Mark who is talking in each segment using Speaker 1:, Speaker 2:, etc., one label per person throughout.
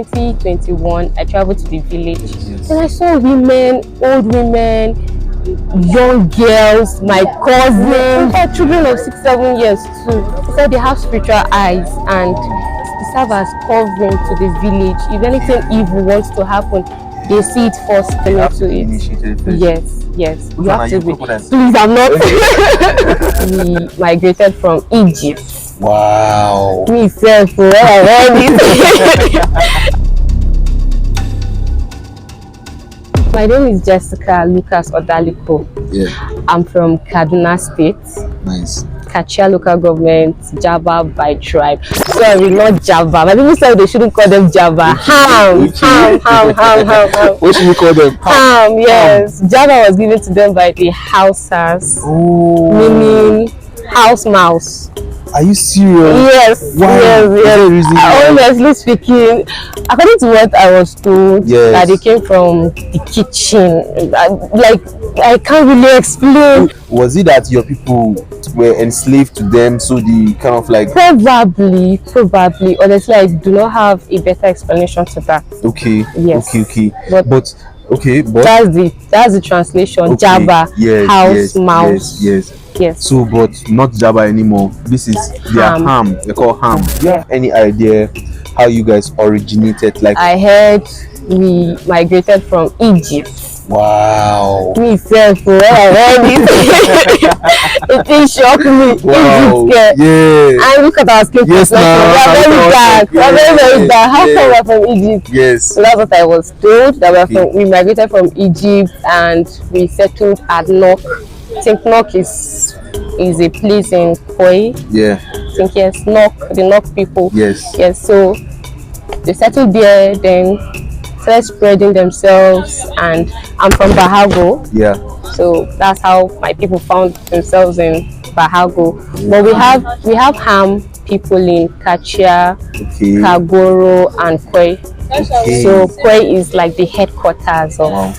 Speaker 1: 2021, I traveled to the village,
Speaker 2: Yes.
Speaker 1: and I saw women, old women, young girls, my cousins, children of 6, 7 years too. They said they have spiritual eyes and they serve as covering to the village. If anything evil wants to happen, they see it first and into it. Yes. You have to be. Please, I'm not. We migrated from Egypt.
Speaker 2: Wow.
Speaker 1: Me self, where I read it. My name is Jessica Lucas Odaliko.
Speaker 2: Yeah.
Speaker 1: I'm from Kaduna State.
Speaker 2: Nice.
Speaker 1: Kachia Local Government, Jaba by tribe. Sorry, not Jaba. My people said they shouldn't call them Jaba. Ham.
Speaker 2: What should we call them?
Speaker 1: Ham, yes. Jaba was given to them by the Hausas, meaning house mouse.
Speaker 2: Are you serious?
Speaker 1: Yes. Honestly speaking, according to what I was told, that they came from the kitchen. I can't really explain.
Speaker 2: Was it that your people were enslaved to them, so the kind of like
Speaker 1: probably? Honestly, I do not have a better explanation to that.
Speaker 2: Okay.
Speaker 1: Yes.
Speaker 2: Okay. But
Speaker 1: that's the translation. Okay. Jaba, house mouse. Yes.
Speaker 2: So, but not Jaba anymore. This is their ham. They call ham. Do you have any idea how you guys originated? Like,
Speaker 1: I heard we migrated from Egypt.
Speaker 2: Wow.
Speaker 1: Me self, where I read it, it shocked me.
Speaker 2: Wow.
Speaker 1: Egypt,
Speaker 2: yeah.
Speaker 1: And look at our skin.
Speaker 2: Yes,
Speaker 1: we are very dark. We are very dark. How come we are from Egypt?
Speaker 2: Yes.
Speaker 1: So that's what I was told. That we migrated from Egypt and we settled at Nok. I think Nok is a place in Koi.
Speaker 2: Yeah.
Speaker 1: I think yes, the Nok people.
Speaker 2: Yes.
Speaker 1: So they settled there, then started spreading themselves, and I'm from Bahago.
Speaker 2: Yeah.
Speaker 1: So that's how my people found themselves in Bahago. But we have Ham people in Kachia, Kagoro, and Koi.
Speaker 2: Okay.
Speaker 1: So Koi is like the headquarters of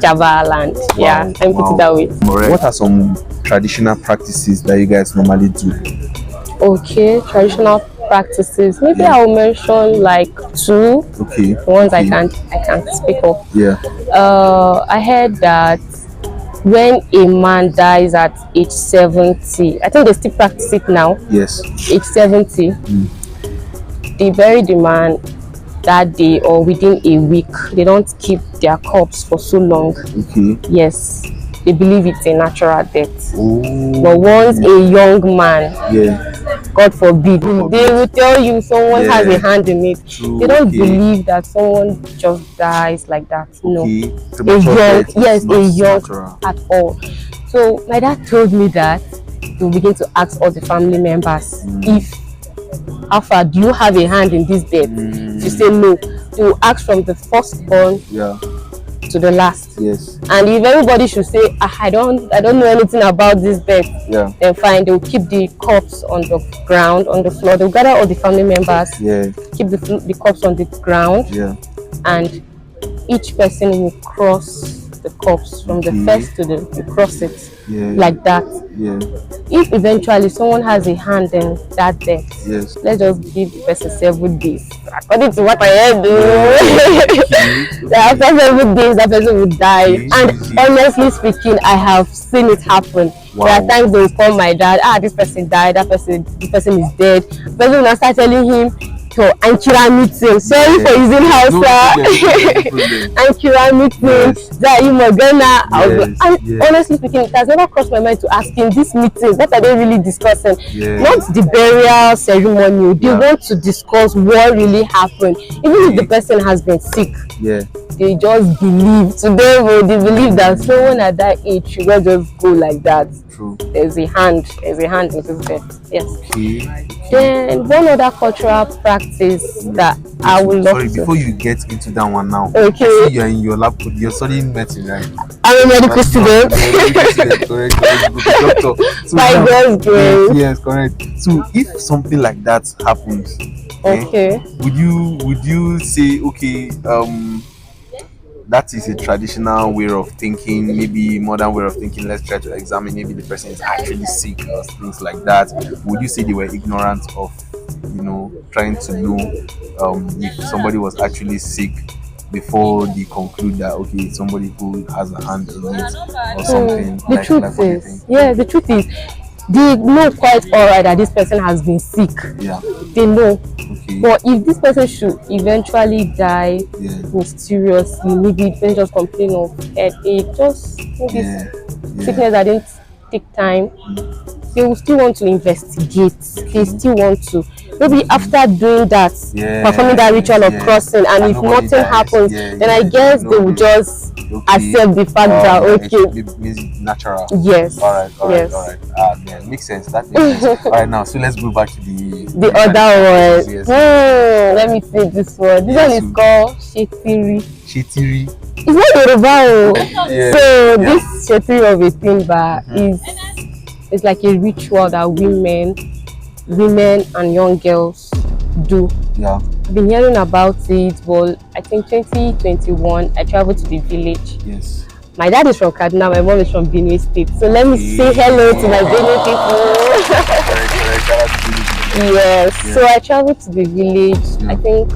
Speaker 1: Java land. Yeah, let me put it that way.
Speaker 2: What are some traditional practices that you guys normally do?
Speaker 1: Okay, traditional practices. Maybe I'll mention like 2.
Speaker 2: Okay.
Speaker 1: The ones I can't speak of.
Speaker 2: Yeah.
Speaker 1: I heard that when a man dies at age 70, I think they still practice it now.
Speaker 2: Yes.
Speaker 1: Age 70, they bury the man that day or within a week. They don't keep their corpse for so long.
Speaker 2: Okay.
Speaker 1: Yes, they believe it's a natural death.
Speaker 2: Oh.
Speaker 1: But once a young man, God forbid, they will tell you someone has a hand in it.
Speaker 2: True.
Speaker 1: They don't believe that someone just dies like that. No, a young at all. So my dad told me that to begin to ask all the family members if how far do you have a hand in this death? If you say no, to ask from the firstborn to the last.
Speaker 2: Yes.
Speaker 1: And if everybody should say, I don't know anything about this death, then fine, they'll keep the corpse on the ground, on the floor. They'll gather all the family members, keep the corpse on the ground, and each person will cross the corpse from the first to the cross it like that. If eventually someone has a hand in that death, let's just give the person 7 days. According to what I heard, after 7 days that person will die. And honestly speaking, I have seen it happen. There are times they will call my dad, this person died, this person is dead. The person will start telling him to Ankira meeting. Sorry for using Hausa. Ankira meeting. Honestly speaking, it has never crossed my mind to ask him this meeting. What are they really discussing? Not the burial ceremony. They want to discuss what really happened. Even if the person has been sick, they just believe. To them, they believe that someone at that age should not just go like that.
Speaker 2: True.
Speaker 1: There's a hand in this death. Yes. Then one other cultural practice that I would love to.
Speaker 2: Before you get into that one now.
Speaker 1: Okay.
Speaker 2: I see you're in your lab. You're studying medicine, right?
Speaker 1: I'm a medical student.
Speaker 2: Correct. Doctor. So
Speaker 1: by God's grace.
Speaker 2: Yes, correct. So if something like that happens, would you say that is a traditional way of thinking, maybe modern way of thinking, let's try to examine maybe the person is actually sick or things like that? Would you say they were ignorant of trying to know if somebody was actually sick before they conclude that okay, somebody who has a hand in it or something.
Speaker 1: The truth is, the truth is, they know quite alright that this person has been sick.
Speaker 2: Yeah.
Speaker 1: They know. Okay. But if this person should eventually die mysteriously, maybe they just complain of headache, just maybe sickness that didn't take time, they will still want to investigate. They still want to. Maybe after doing that, performing that ritual of crossing, and if nothing happens, then I guess they will just accept the fact that
Speaker 2: it's natural.
Speaker 1: Yes.
Speaker 2: All right. Yeah, makes sense. That makes sense. All right, now so let's go back to the
Speaker 1: other one. Yes. Let me see this one. This one is called Shetiri. It's not Yoruba. So this Shetiri of a timber is like a ritual that women and young girls do.
Speaker 2: Yeah.
Speaker 1: I've been hearing about it, but I think 2021 I traveled to the village.
Speaker 2: Yes.
Speaker 1: My dad is from Kaduna, my mom is from Benue State. So let me say hello to my Benue people. Yes. So I traveled to the village, I think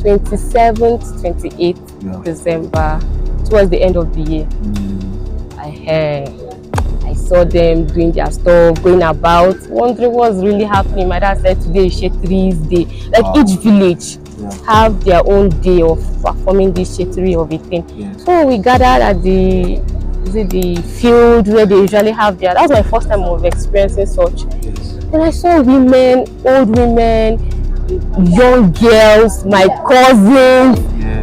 Speaker 1: 27th, 28th December, towards the end of the year. I saw them doing their stuff, going about, wondering what's really happening. My dad said today is Shetri's day. Like each village have their own day of performing this Shetri of a thing. So we gathered at the field where they usually have that was my first time of experiencing such. And I saw women, old women, young girls, my cousins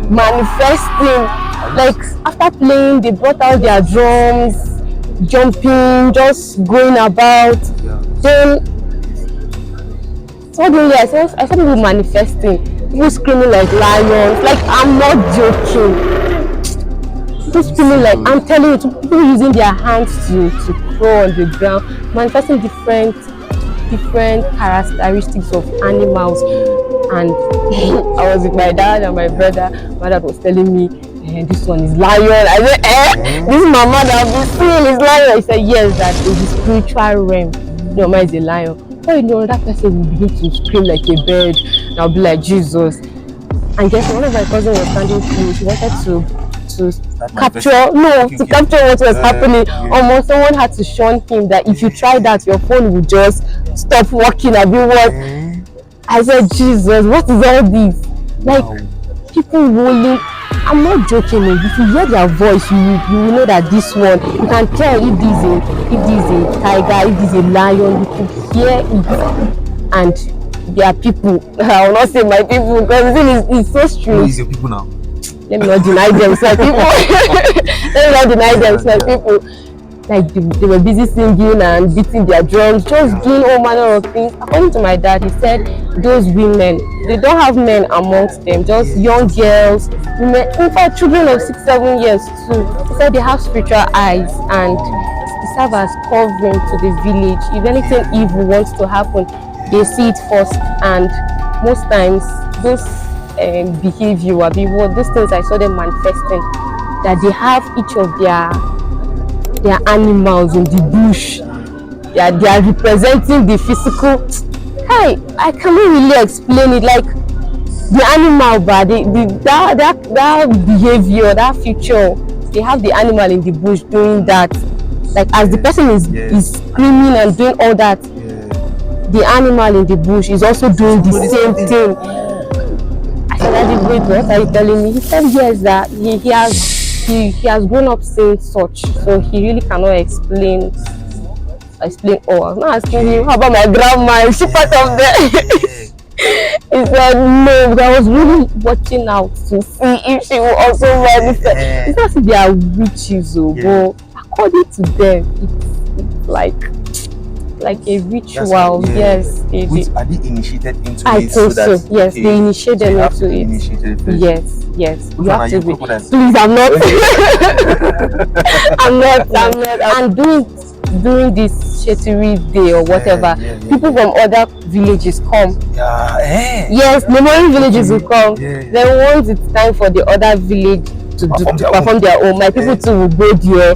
Speaker 1: manifesting. Like after playing, they brought out their drums, jumping, just going about. Then suddenly I saw people manifesting, people screaming like lions. Like I'm not joking. People screaming like, I'm telling you, people using their hands to crawl on the ground, manifesting different characteristics of animals. And I was with my dad and my brother. My dad was telling me, this one is lion. I said, this mama that I've been seeing is lion. He said, yes, that is the spiritual realm. Your mama is a lion. Oh, that person will begin to scream like a bird. And I'll be like, Jesus. And guess one of my cousins was standing through. She wanted to capture what was happening. Almost someone had to shun him that if you try that, your phone will just stop working. I'll be what? I said, Jesus, what is all this? Like people rolling. I'm not joking. If you hear their voice, you will know that this one, you can tell if this is a tiger, if this is a lion. You can hear it. And there are people. I will not say my people because the thing is so strange.
Speaker 2: Who is your people now?
Speaker 1: Let me not deny them, my people. Let me not deny them, my people. Like they were busy singing and beating their drums, just doing all manner of things. According to my dad, he said those women, they don't have men amongst them, just young girls, women, in fact children of 6-7 years too. He said they have spiritual eyes and they serve as covering to the village. If anything evil wants to happen, they see it first. And most times those behavior, those things I saw them manifesting, that they have each of their animals in the bush. They are representing the physical. I cannot really explain it. Like the animal, but that behavior, that future, they have the animal in the bush doing that. Like as the person is screaming and doing all that, the animal in the bush is also doing the same thing. I said, wait, what are you telling me? He said yes, that he has grown up saying such, so he really cannot explain all. I was not asking him, how about my grandma? Is she part of that? He said no, but I was really watching out to see if she will also manifest. It's not as if they are witches, but according to them, it's like a ritual. Yes,
Speaker 2: are they initiated into
Speaker 1: I
Speaker 2: it?
Speaker 1: think so. Yes, they initiated into it. Yes. You have to be. Please, I'm not. I'm not. And during this Shetiri day or whatever, people from other villages come. Yes, neighboring villages will come. Then once it's time for the other village to perform their own, my people too will go there,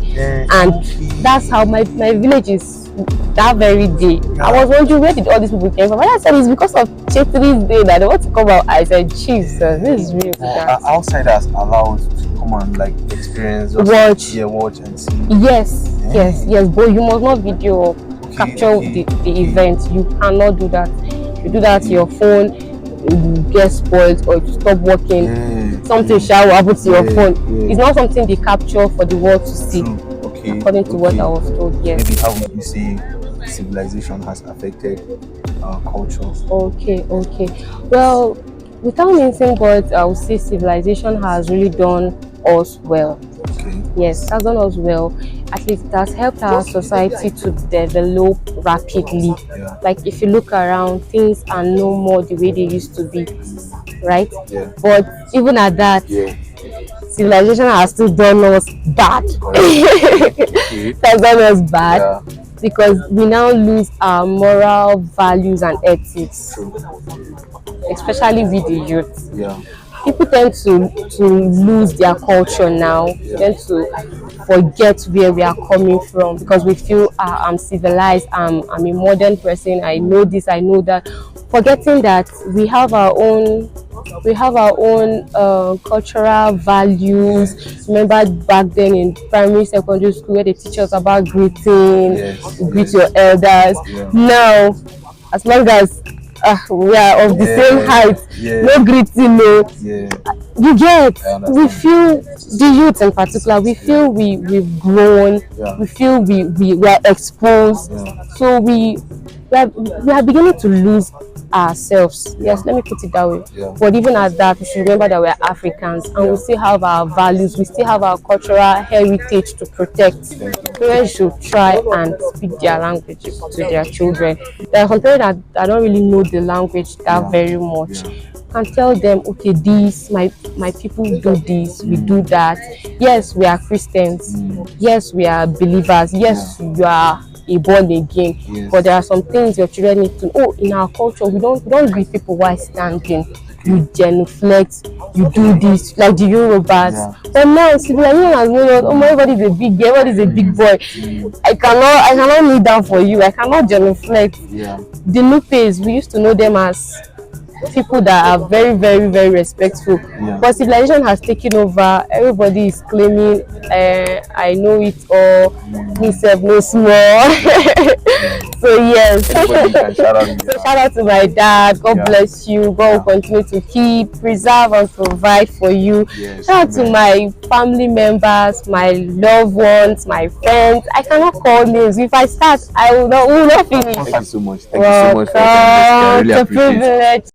Speaker 1: and that's how my village is that very day. I was wondering where did all these people came from. And I said it's because of Chetri's day that they want to come out. I said, Jesus, this is real.
Speaker 2: Are outsiders allowed to come and like experience, watch and see?
Speaker 1: Yes, yes, but you must not video capture the event. You cannot do that. You do that, your phone will get spoiled or stop working. Something shall happen to your phone. It's not something they capture for the world to see. According to what I was told, yes.
Speaker 2: Maybe how would you say civilization has affected our culture?
Speaker 1: Okay. Well, without mentioning words, I would say civilization has really done us well. Yes, has done us well. At least it has helped our society to develop rapidly. Like if you look around, things are no more the way they used to be, right? But even at that, civilization has still done us bad. It has done us bad because we now lose our moral values and ethics, especially with the youth. People tend to lose their culture now, tend to forget where we are coming from because we feel I'm civilized, I'm a modern person, I know this, I know that, forgetting that we have our own cultural values. Remember back then in primary, secondary school where they teach us about greeting, greet your elders. Now, as long as we are of the same height, no greeting, you get. We feel, the youth in particular, we feel we've grown, we feel we are exposed, so we are beginning to lose ourselves. Yes, let me put it that way. But even at that, we should remember that we are Africans and we still have our values, we still have our cultural heritage to protect. Parents should try and speak their language to their children. There are some parents that don't really know the language that very much. Can tell them, okay, this, my people do this, we do that. Yes, we are Christians. Yes, we are believers. Yes, you are a born again, but there are some things your children need to know. In our culture, we don't greet people while standing. You genuflect, you do this like the Yorubas. But now civilization has made us, everybody's a big girl, everybody's a big boy. I cannot kneel down for you, I cannot genuflect. The Nupes, we used to know them as people that are very, very, very respectful. But civilization has taken over. Everybody is claiming, I know it all, myself no small. So yes. So shout out to my dad. God bless you. God will continue to keep, preserve and provide for you. Shout out to my family members, my loved ones, my friends. I cannot call names. If I start, I will not finish.
Speaker 2: Thank you so much. Thank you so much for your time. I really appreciate it.